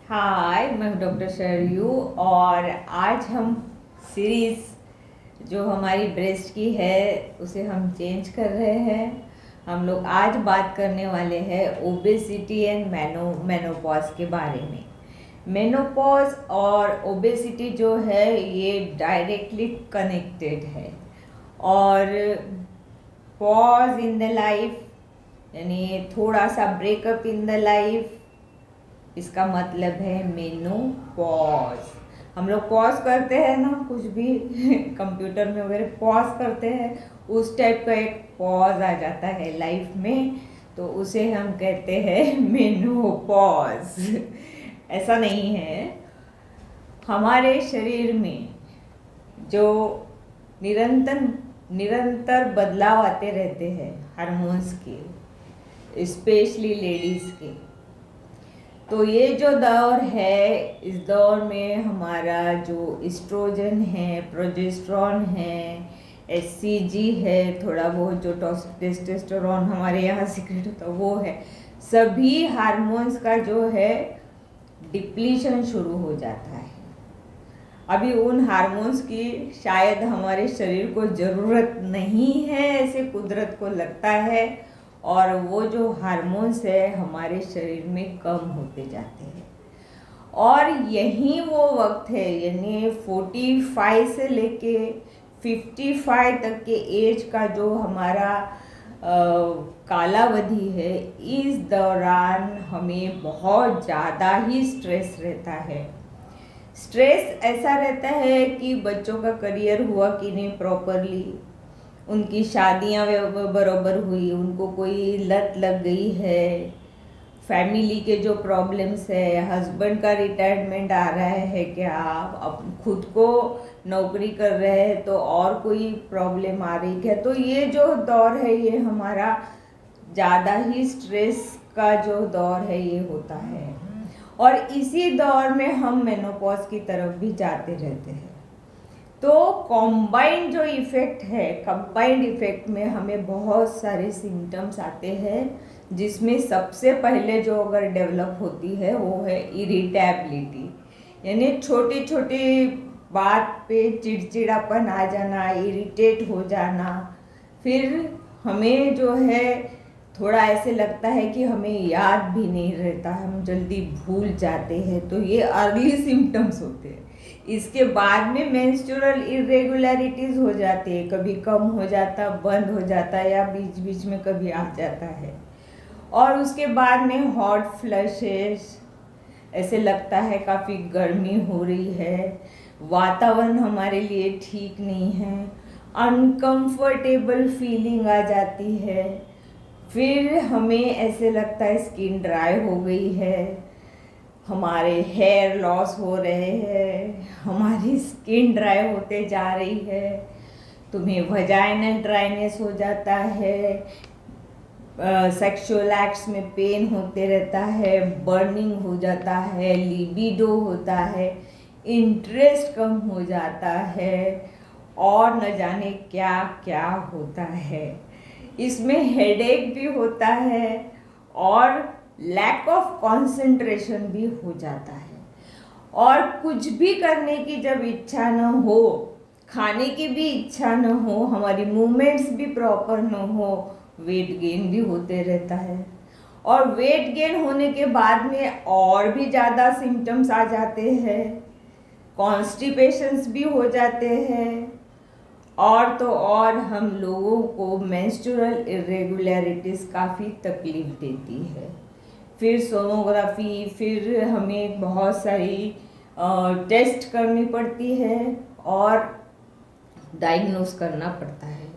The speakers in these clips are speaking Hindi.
हाय, मैं डॉक्टर शरयू और आज हम सीरीज़ जो हमारी ब्रेस्ट की है उसे हम चेंज कर रहे हैं। हम लोग आज बात करने वाले हैं ओबेसिटी एंड मेनोपॉज के बारे में। मेनोपॉज और ओबेसिटी जो है ये डायरेक्टली कनेक्टेड है और पॉज इन द लाइफ यानी थोड़ा सा ब्रेकअप इन द लाइफ, इसका मतलब है मेनोपॉज। हम लोग पॉज करते हैं ना, कुछ भी कंप्यूटर में वगैरह पॉज करते हैं, उस टाइप का एक पॉज आ जाता है लाइफ में, तो उसे हम कहते हैं मेनोपॉज। ऐसा नहीं है, हमारे शरीर में जो निरंतर निरंतर बदलाव आते रहते हैं हार्मोन्स के, स्पेशली लेडीज़ के। तो ये जो दौर है, इस दौर में हमारा जो एस्ट्रोजन है, प्रोजेस्टेरॉन है, एचसीजी है, थोड़ा बहुत जो टेस्टोस्टेरोन हमारे यहाँ सीक्रेट होता है वो है, सभी हार्मोन्स का जो है डिप्लीशन शुरू हो जाता है। अभी उन हार्मोन्स की शायद हमारे शरीर को ज़रूरत नहीं है, ऐसे कुदरत को लगता है, और वो जो हार्मोन्स है हमारे शरीर में कम होते जाते हैं। और यही वो वक्त है, यानी 45 से लेके 55 तक के एज का जो हमारा कालावधि है, इस दौरान हमें बहुत ज़्यादा ही स्ट्रेस रहता है। स्ट्रेस ऐसा रहता है कि बच्चों का करियर हुआ कि नहीं प्रॉपरली, उनकी शादियां बरोबर हुई, उनको कोई लत लग गई है, फैमिली के जो प्रॉब्लम्स है, हस्बैंड का रिटायरमेंट आ रहा है क्या, अब खुद को नौकरी कर रहे हैं तो और कोई प्रॉब्लम आ रही क्या। तो ये जो दौर है ये हमारा ज़्यादा ही स्ट्रेस का जो दौर है ये होता है, और इसी दौर में हम मेनोपॉज की तरफ भी जाते रहते हैं। तो कॉम्बाइंड जो इफ़ेक्ट है, कंबाइंड इफ़ेक्ट में हमें बहुत सारे सिम्टम्स आते हैं, जिसमें सबसे पहले जो अगर डेवलप होती है वो है इरिटेबिलिटी, यानी छोटी छोटी बात पे चिड़चिड़ापन आ जाना, इरिटेट हो जाना। फिर हमें जो है थोड़ा ऐसे लगता है कि हमें याद भी नहीं रहता, हम जल्दी भूल जाते हैं, तो ये अर्ली सिम्टम्स होते हैं। इसके बाद में मेंस्ट्रुअल इरेगुलरिटीज़ हो जाती है, कभी कम हो जाता, बंद हो जाता, या बीच बीच में कभी आ जाता है। और उसके बाद में हॉट फ्लशेस, ऐसे लगता है काफ़ी गर्मी हो रही है, वातावरण हमारे लिए ठीक नहीं है, अनकंफर्टेबल फीलिंग आ जाती है। फिर हमें ऐसे लगता है स्किन ड्राई हो गई है, हमारे हेयर लॉस हो रहे हैं, हमारी स्किन ड्राई होते जा रही है, तुम्हें वजाइनल ड्राइनेस हो जाता है, सेक्सुअल एक्ट्स में पेन होते रहता है, बर्निंग हो जाता है, लिबिडो होता है, इंटरेस्ट कम हो जाता है, और न जाने क्या क्या होता है। इसमें हेडेक भी होता है और लैक ऑफ कंसंट्रेशन भी हो जाता है, और कुछ भी करने की जब इच्छा न हो, खाने की भी इच्छा न हो, हमारी मूवमेंट्स भी प्रॉपर न हो, वेट गेन भी होते रहता है। और वेट गेन होने के बाद में और भी ज़्यादा सिम्टम्स आ जाते हैं, कॉन्स्टिपेशंस भी हो जाते हैं, और तो और हम लोगों को मेंस्ट्रुअल इरेगुलरिटीज़ काफ़ी तकलीफ देती है। फिर सोनोग्राफी, फिर हमें बहुत सारी टेस्ट करनी पड़ती है और डायग्नोस करना पड़ता है।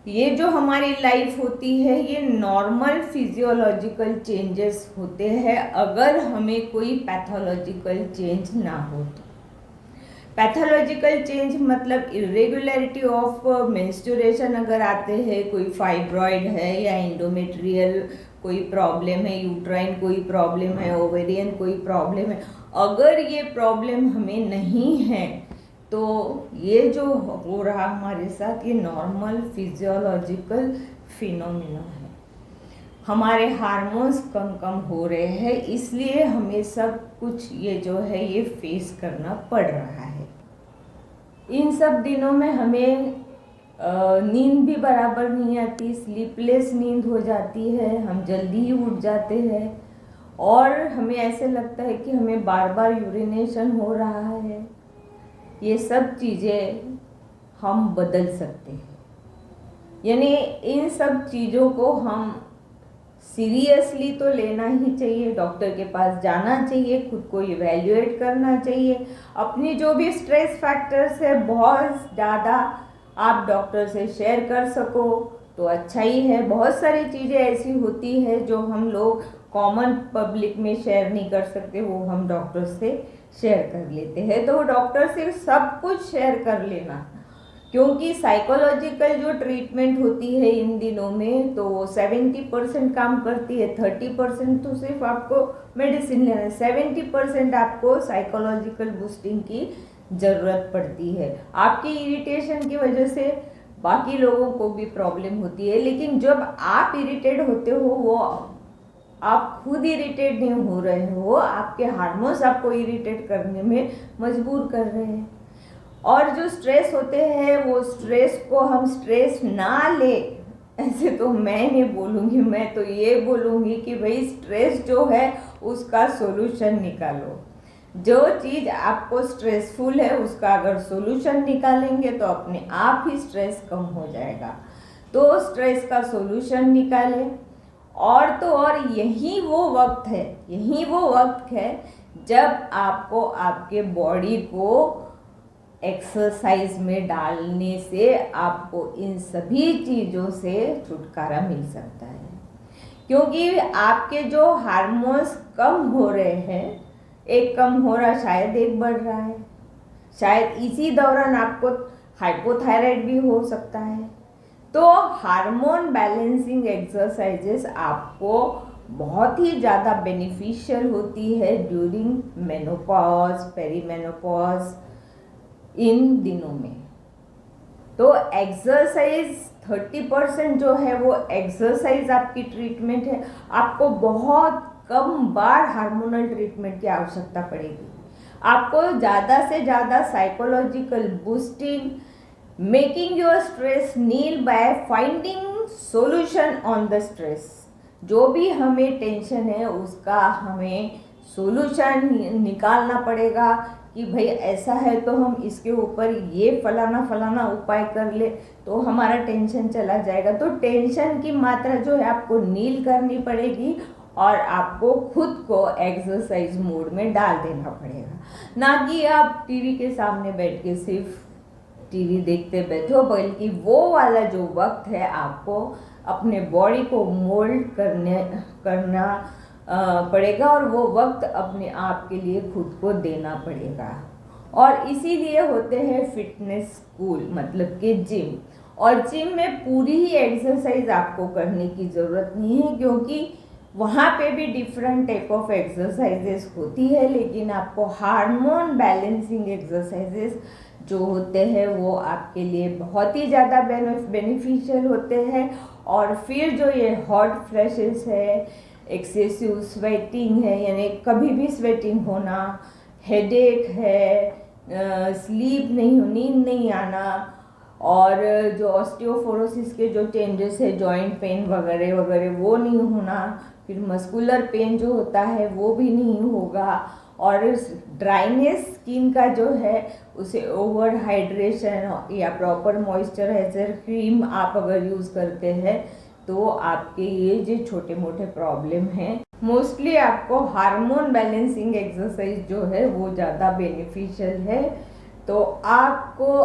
ये जो हमारी लाइफ होती है ये नॉर्मल फिजियोलॉजिकल चेंजेस होते हैं, अगर हमें कोई पैथोलॉजिकल चेंज ना हो तो। पैथोलॉजिकल चेंज मतलब इरेगुलरिटी ऑफ मेंस्ट्रुएशन अगर आते हैं, कोई फाइब्रॉइड है या इंडोमेट्रियल कोई प्रॉब्लम है, यूट्राइन कोई प्रॉब्लम है, ओवेरियन कोई प्रॉब्लम है, अगर ये प्रॉब्लम हमें नहीं है तो ये जो हो रहा हमारे साथ ये नॉर्मल फिजियोलॉजिकल फिनोमिना है। हमारे हार्मोन्स कम हो रहे हैं, इसलिए हमें सब कुछ ये जो है ये फेस करना पड़ रहा है। इन सब दिनों में हमें नींद भी बराबर नहीं आती, स्लीपलेस नींद हो जाती है, हम जल्दी ही उठ जाते हैं और हमें ऐसे लगता है कि हमें बार बार यूरिनेशन हो रहा है। ये सब चीज़ें हम बदल सकते हैं, यानी इन सब चीज़ों को हम सीरियसली तो लेना ही चाहिए, डॉक्टर के पास जाना चाहिए, खुद को इवैल्यूएट करना चाहिए। अपनी जो भी स्ट्रेस फैक्टर्स है बहुत ज़्यादा आप डॉक्टर से शेयर कर सको तो अच्छा ही है। बहुत सारी चीज़ें ऐसी होती है जो हम लोग कॉमन पब्लिक में शेयर नहीं कर सकते, वो हम डॉक्टर से शेयर कर लेते हैं। तो डॉक्टर से सब कुछ शेयर कर लेना, क्योंकि साइकोलॉजिकल जो ट्रीटमेंट होती है इन दिनों में तो 70% काम करती है, 30% तो सिर्फ आपको मेडिसिन लेना है, 70% आपको साइकोलॉजिकल बूस्टिंग की ज़रूरत पड़ती है। आपकी इरिटेशन की वजह से बाकी लोगों को भी प्रॉब्लम होती है, लेकिन जब आप इरिटेट होते हो वो आप खुद इरिटेट नहीं हो रहे हो, आपके हार्मोन्स आपको इरिटेट करने में मजबूर कर रहे हैं। और जो स्ट्रेस होते हैं वो स्ट्रेस को हम स्ट्रेस ना ले, ऐसे तो मैं नहीं बोलूँगी, मैं तो ये बोलूँगी कि भाई स्ट्रेस जो है उसका सोल्यूशन निकालो। जो चीज़ आपको स्ट्रेसफुल है उसका अगर सोल्यूशन निकालेंगे तो अपने आप ही स्ट्रेस कम हो जाएगा। तो स्ट्रेस का सोल्यूशन निकालें। और तो और यही वो वक्त है जब आपको आपके बॉडी को एक्सरसाइज में डालने से आपको इन सभी चीज़ों से छुटकारा मिल सकता है। क्योंकि आपके जो हार्मोन्स कम हो रहे हैं, एक कम हो रहा शायद एक बढ़ रहा है, शायद इसी दौरान आपको हाइपोथायराइड भी हो सकता है। तो हार्मोन बैलेंसिंग एक्सरसाइजेस आपको बहुत ही ज़्यादा बेनिफिशियल होती है ड्यूरिंग मेनोपॉज, पेरीमेनोपॉज, इन दिनों में। तो एक्सरसाइज 30% जो है वो एक्सरसाइज आपकी ट्रीटमेंट है। आपको बहुत कम बार हार्मोनल ट्रीटमेंट की आवश्यकता पड़ेगी। आपको ज़्यादा से ज़्यादा psychological boosting, making your stress nil by finding solution on the stress. जो भी हमें टेंशन है उसका हमें सोल्यूशन निकालना पड़ेगा कि भाई ऐसा है तो हम इसके ऊपर ये फलाना उपाय कर ले तो हमारा टेंशन चला जाएगा। तो टेंशन की मात्रा जो है आपको नील करनी पड़ेगी और आपको खुद को एक्सरसाइज मोड में डाल देना पड़ेगा, ना कि आप टीवी के सामने बैठ के सिर्फ टीवी देखते बैठो, बल्कि वो वाला जो वक्त है आपको अपने बॉडी को मोल्ड करना पड़ेगा और वो वक्त अपने आप के लिए खुद को देना पड़ेगा। और इसीलिए होते हैं फिटनेस स्कूल, मतलब कि जिम। और जिम में पूरी ही एक्सरसाइज आपको करने की ज़रूरत नहीं है, क्योंकि वहाँ पे भी डिफरेंट टाइप ऑफ एक्सरसाइजेस होती है, लेकिन आपको हार्मोन बैलेंसिंग एक्सरसाइजेस जो होते हैं वो आपके लिए बहुत ही ज़्यादा बेनिफिशियल होते हैं। और फिर जो ये हॉट फ्लैशेस है, एक्सेसिव स्वेटिंग है, यानी कभी भी स्वेटिंग होना, हेडेक है, स्लीप नहीं हो, नींद नहीं आना, और जो ऑस्टियोपोरोसिस के जो चेंजेस है, जॉइंट पेन वगैरह वगैरह वो नहीं होना, फिर मस्कुलर पेन जो होता है वो भी नहीं होगा। और ड्राइनेस स्किन का जो है उसे ओवर हाइड्रेशन या प्रॉपर मॉइस्चराइजर क्रीम आप अगर यूज़ करते हैं तो आपके ये जो छोटे मोटे प्रॉब्लम हैं, मोस्टली आपको हार्मोन बैलेंसिंग एक्सरसाइज जो है वो ज़्यादा बेनिफिशियल है। तो आपको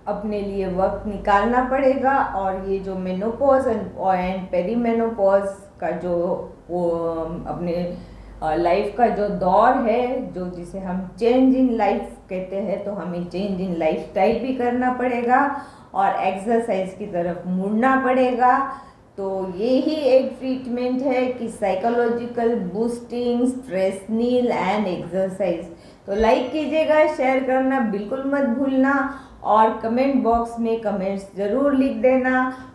अपने लिए वक्त निकालना पड़ेगा। और ये जो मेनोपॉज एंड पेरीमेनोपॉज का जो वो अपने लाइफ का जो दौर है, जो जिसे हम चेंज इन लाइफ कहते हैं, तो हमें चेंज इन लाइफस्टाइल भी करना पड़ेगा और एक्सरसाइज की तरफ मुड़ना पड़ेगा। तो ये ही एक ट्रीटमेंट है कि psychological boosting, stress nil and exercise. तो लाइक कीजिएगा, शेयर करना बिल्कुल मत भूलना और कमेंट बॉक्स में कमेंट्स ज़रूर लिख देना।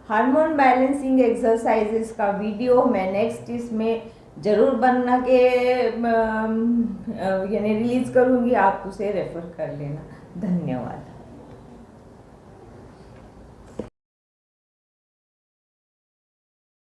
हार्मोन बैलेंसिंग एक्सरसाइजेस का वीडियो मैं नेक्स्ट इसमें ज़रूर बनना के यानी रिलीज़ करूँगी, आप उसे रेफ़र कर लेना। धन्यवाद।